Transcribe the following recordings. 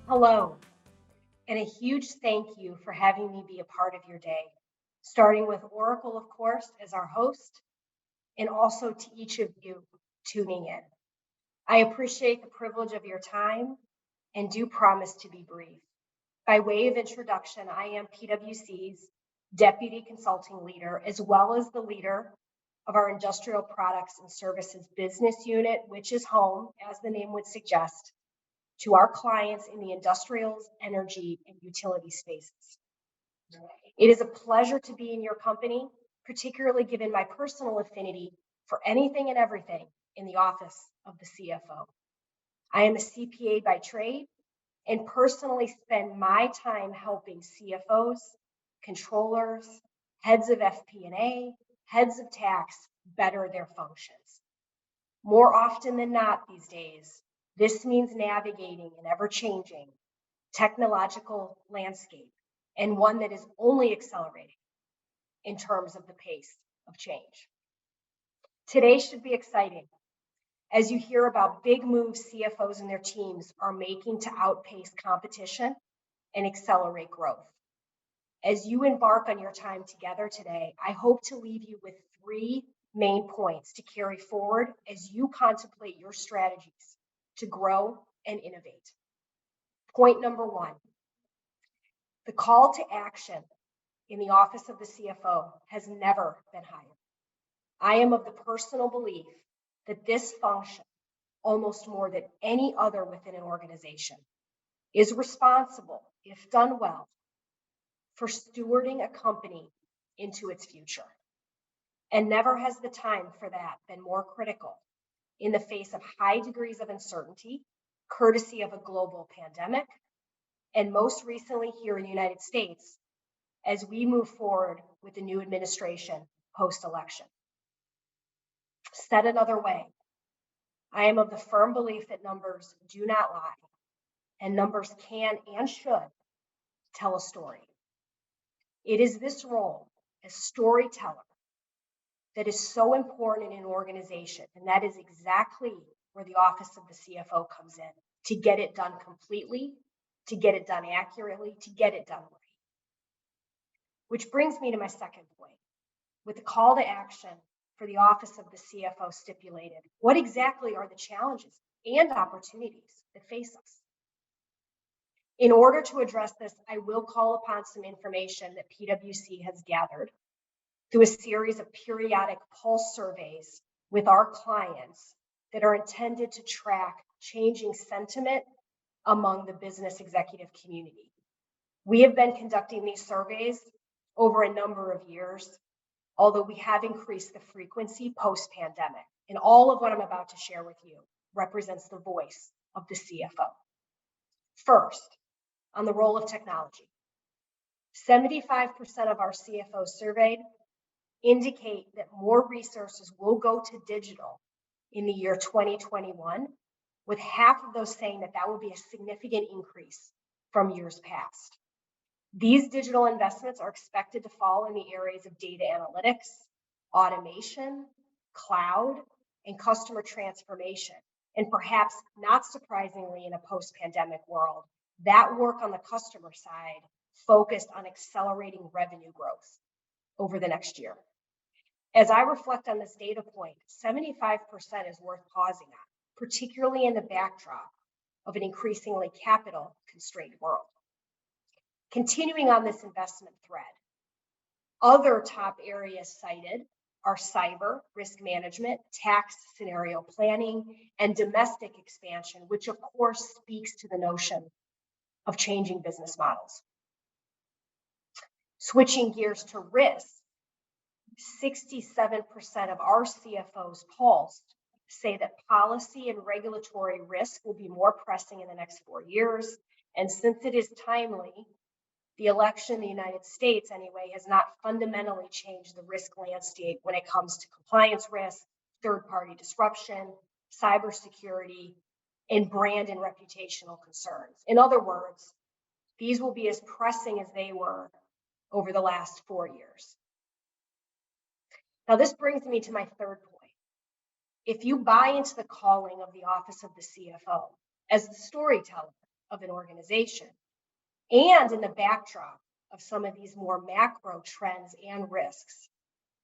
Hello, and a huge thank you for having me be a part of your day, starting with Oracle, of course, as our host, and also to each of you tuning in. I appreciate the privilege of your time and do promise to be brief. By way of introduction, I am PwC's Deputy Consulting Leader, as well as the leader of our Industrial Products and Services Business Unit, which is home, as the name would suggest, to our clients in the industrials, energy, and utility spaces. It is a pleasure to be in your company, particularly given my personal affinity for anything and everything in the office of the CFO. I am a CPA by trade and personally spend my time helping CFOs, controllers, heads of FP&A, heads of tax better their functions. More often than not these days, this means navigating an ever-changing technological landscape, and one that is only accelerating in terms of the pace of change. Today should be exciting as you hear about big moves CFOs and their teams are making to outpace competition and accelerate growth. As you embark on your time together today, I hope to leave you with 3 main points to carry forward as you contemplate your strategies to grow and innovate. Point number 1, the call to action in the office of the CFO has never been higher. I am of the personal belief that this function, almost more than any other within an organization, is responsible, if done well, for stewarding a company into its future. And never has the time for that been more critical in the face of high degrees of uncertainty, courtesy of a global pandemic, and most recently here in the United States, as we move forward with the new administration post-election. Said another way, I am of the firm belief that numbers do not lie, and numbers can and should tell a story. It is this role as storyteller that is so important in an organization, and that is exactly where the office of the CFO comes in, to get it done completely, to get it done accurately, to get it done right. Which brings me to my second point. With the call to action for the office of the CFO stipulated, what exactly are the challenges and opportunities that face us? In order to address this, I will call upon some information that PwC has gathered through a series of periodic pulse surveys with our clients that are intended to track changing sentiment among the business executive community. We have been conducting these surveys over a number of years, although we have increased the frequency post-pandemic. And all of what I'm about to share with you represents the voice of the CFO. First, on the role of technology. 75% of our CFOs surveyed indicate that more resources will go to digital in the year 2021, with half of those saying that that will be a significant increase from years past. These digital investments are expected to fall in the areas of data analytics, automation, cloud, and customer transformation. And perhaps not surprisingly in a post-pandemic world, that work on the customer side focused on accelerating revenue growth over the next year. As I reflect on this data point, 75% is worth pausing on, particularly in the backdrop of an increasingly capital-constrained world. Continuing on this investment thread, other top areas cited are cyber, risk management, tax scenario planning, and domestic expansion, which of course speaks to the notion of changing business models. Switching gears to risk, 67% of our CFOs pulsed say that policy and regulatory risk will be more pressing in the next 4 years. And since it is timely, the election in the United States, anyway, has not fundamentally changed the risk landscape when it comes to compliance risk, third-party disruption, cybersecurity, and brand and reputational concerns. In other words, these will be as pressing as they were over the last 4 years. Now, this brings me to my third point. If you buy into the calling of the office of the CFO as the storyteller of an organization. And in the backdrop of some of these more macro trends and risks,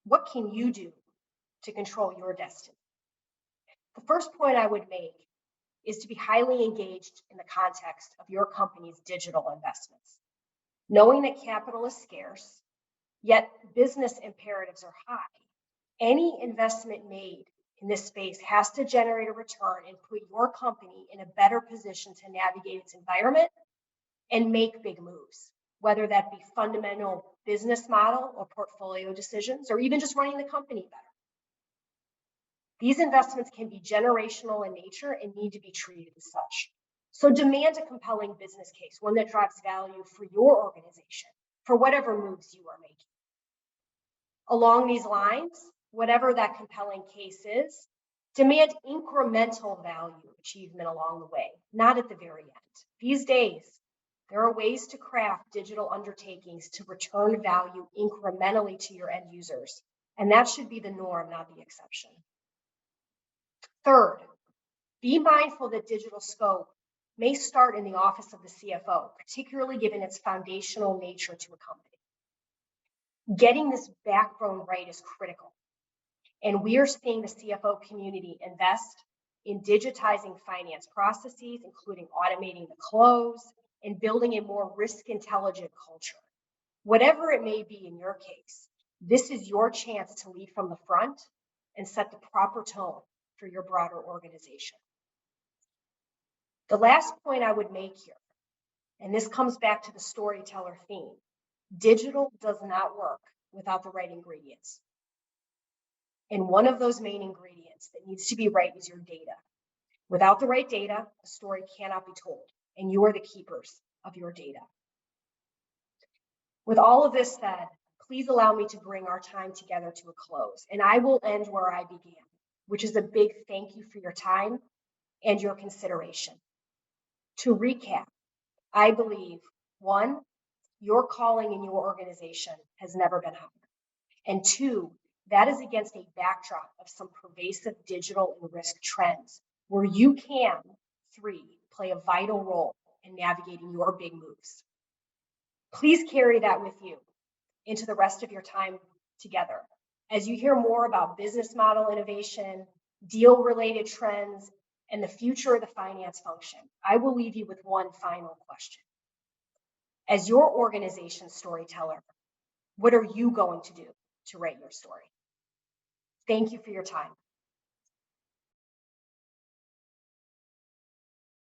what can you do to control your destiny? The first point I would make is to be highly engaged in the context of your company's digital investments. Knowing that capital is scarce, yet business imperatives are high, any investment made in this space has to generate a return and put your company in a better position to navigate its environment and make big moves, whether that be fundamental business model or portfolio decisions, or even just running the company better. These investments can be generational in nature and need to be treated as such. So demand a compelling business case, one that drives value for your organization, for whatever moves you are making. Along these lines, whatever that compelling case is, demand incremental value achievement along the way, not at the very end. These days, there are ways to craft digital undertakings to return value incrementally to your end users, and that should be the norm, not the exception. Third, be mindful that digital scope may start in the office of the CFO, particularly given its foundational nature to a company. Getting this backbone right is critical, and we are seeing the CFO community invest in digitizing finance processes, including automating the close and building a more risk-intelligent culture. Whatever it may be in your case, this is your chance to lead from the front and set the proper tone for your broader organization. The last point I would make here, and this comes back to the storyteller theme, digital does not work without the right ingredients. And one of those main ingredients that needs to be right is your data. Without the right data, the story cannot be told, and you are the keepers of your data. With all of this said, please allow me to bring our time together to a close, and I will end where I began, which is a big thank you for your time and your consideration. To recap, I believe, one, your calling in your organization has never been higher. And two, that is against a backdrop of some pervasive digital and risk trends where you can, three, play a vital role in navigating your big moves. Please carry that with you into the rest of your time together. As you hear more about business model innovation, deal-related trends, and the future of the finance function, I will leave you with one final question. As your organization's storyteller, what are you going to do to write your story? Thank you for your time.